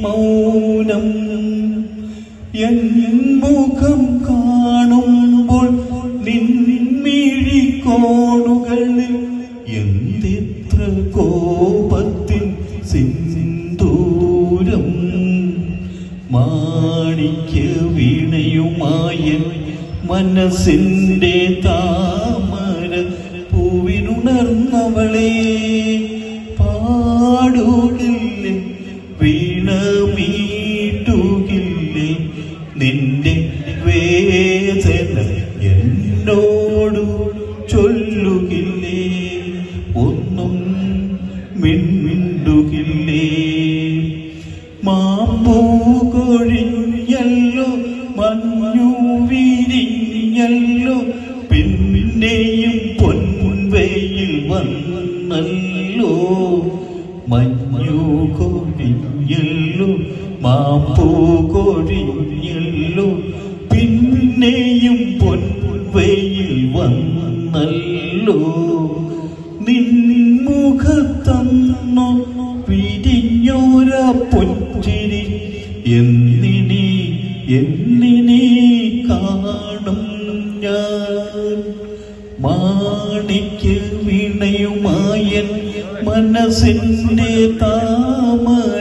മൗനം എൻ മുഖം കാണുമ്പോൾ നിൻമിഴിക്കോണുകളിൽ എന്തെത്ര കോപത്തിൻ സിന്ദൂരം മാണിക്യ വീണയുമായ മനസ്സിൻ്റെ താമര പൂവിനുണർന്നവളെ പാടുകില്ലേ വീണമീട്ടുകില്ലേ നിന്റെ വേദന എന്നോടു ചൊല്ലുകില്ലേ ഒന്നും മിണ്ടുകില്ലേ മാമ്പൂ കൊഴിഞ്ഞല്ലോ മഞ്ഞു വിരിഞ്ഞല്ലോ പിന്നെയും പൊൻവെയിൽ വന്നല്ലോ മഞ്ഞു കൊഴിഞ്ഞല്ലോ മാമ്പൂ കൊഴിഞ്ഞല്ലോ പിന്നെയും പൊൻവെയിൽ വന്നല്ലോ നിൻമുഖത്തന്നോ വിരിഞ്ഞോര പുഞ്ചിരി എന്നിനി കാണും ഞാൻ മാണിക്യ വീണയുമായ മനസ്സിൻ്റെ താമര